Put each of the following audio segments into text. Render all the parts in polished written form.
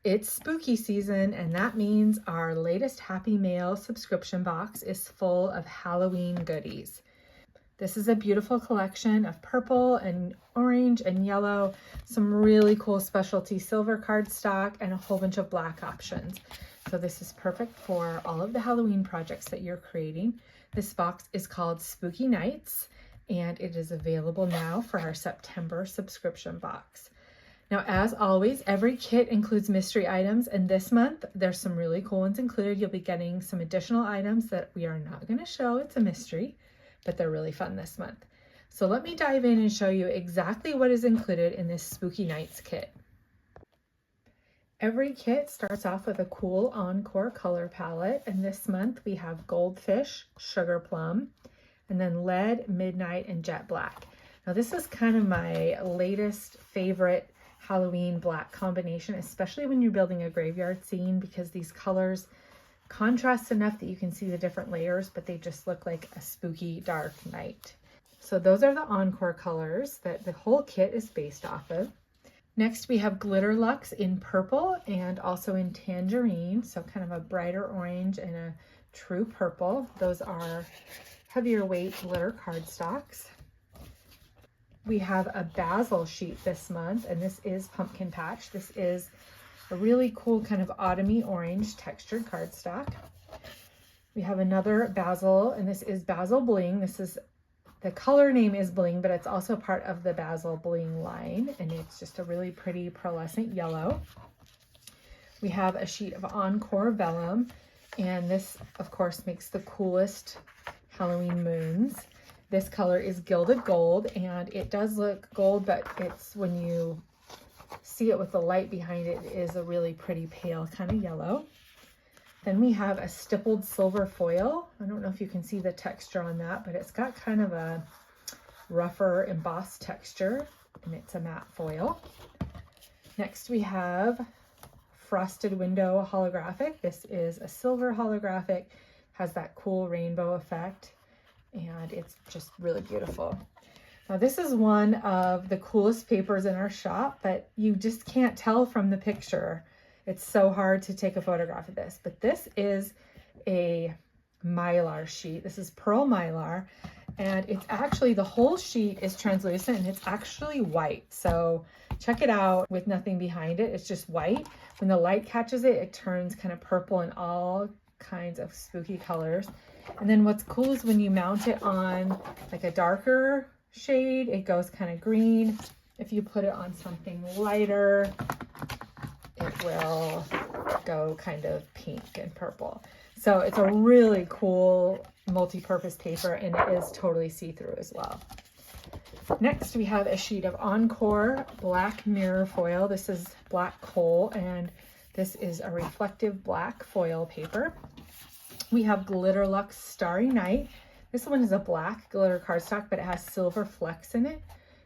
It's spooky season, and that means our latest Happy Mail subscription box is full of Halloween goodies. This is a beautiful collection of purple and orange and yellow, some really cool specialty silver cardstock, and a whole bunch of black options. So this is perfect for all of the Halloween projects that you're creating. This box is called Spooky Nights, and it is available now for our September subscription box. Now, as always, every kit includes mystery items, and this month there's some really cool ones included. You'll be getting some additional items that we are not going to show. It's a mystery, but they're really fun this month. So let me dive in and show you exactly what is included in this Spooky Nights kit. Every kit starts off with a cool Encore color palette, and this month we have Goldfish, Sugar Plum, and then Lead, Midnight, and Jet Black. Now this is kind of my latest favorite Halloween black combination, especially when you're building a graveyard scene, because these colors contrast enough that you can see the different layers, but they just look like a spooky dark night. So those are the Encore colors that the whole kit is based off of. Next we have Glitter Luxe in purple and also in tangerine, so kind of a brighter orange and a true purple. Those are heavier weight glitter cardstocks. We have a basil sheet this month, and this is Pumpkin Patch. This is a really cool kind of autumny orange textured cardstock. We have another basil, and this is Basil Bling. This is, the color name is Bling, but it's also part of the Basil Bling line, and it's just a really pretty pearlescent yellow. We have a sheet of Encore Vellum, and this, of course, makes the coolest Halloween moons. This color is Gilded Gold, and it does look gold, but it's, when you see it with the light behind it, it is a really pretty pale kind of yellow. Then we have a stippled silver foil. I don't know if you can see the texture on that, but it's got kind of a rougher embossed texture, and it's a matte foil. Next we have Frosted Window Holographic. This is a silver holographic, has that cool rainbow effect, and it's just really beautiful. Now this is one of the coolest papers in our shop, but you just can't tell from the picture. It's so hard to take a photograph of this, but this is a Mylar sheet. This is Pearl Mylar, and it's actually, the whole sheet is translucent, and it's actually white. So check it out with nothing behind it. It's just white. When the light catches it, it turns kind of purple and all kinds of spooky colors. And then what's cool is when you mount it on like a darker shade, it goes kind of green. If you put it on something lighter, it will go kind of pink and purple. So it's a really cool multi-purpose paper, and it is totally see-through as well. Next, we have a sheet of Encore Black Mirror Foil. This is black coal, and this is a reflective black foil paper. We have Glitter Luxe Starry Night. This one is a black glitter cardstock, but it has silver flecks in it.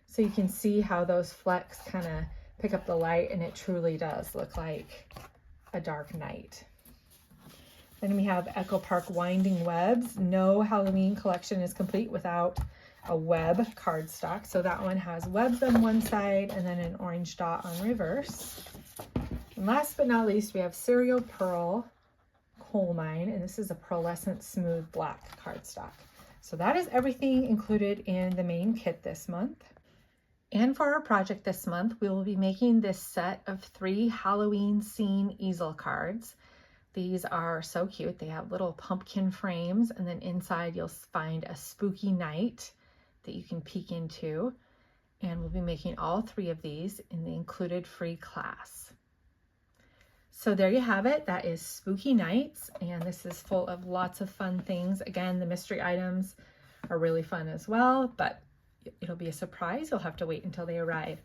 So you can see how those flecks kind of pick up the light, and it truly does look like a dark night. Then we have Echo Park Winding Webs. No Halloween collection is complete without a web cardstock. So that one has webs on one side and then an orange dot on reverse. And last but not least, we have Cereal Pearl Coal Mine, and this is a pearlescent smooth black cardstock. So that is everything included in the main kit this month. And for our project this month, we will be making this set of 3 Halloween scene easel cards. These are so cute. They have little pumpkin frames, and then inside you'll find a spooky night that you can peek into. And we'll be making all 3 of these in the included free class. So there you have it. That is Spooky Nights, and this is full of lots of fun things. Again, the mystery items are really fun as well, but it'll be a surprise. You'll have to wait until they arrive.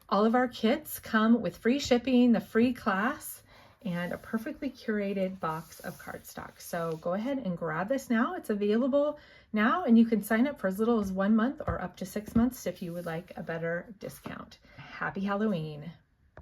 All of our kits come with free shipping, the free class, and a perfectly curated box of cardstock. So go ahead and grab this now. It's available now, and you can sign up for as little as 1 month or up to 6 months if you would like a better discount. Happy Halloween.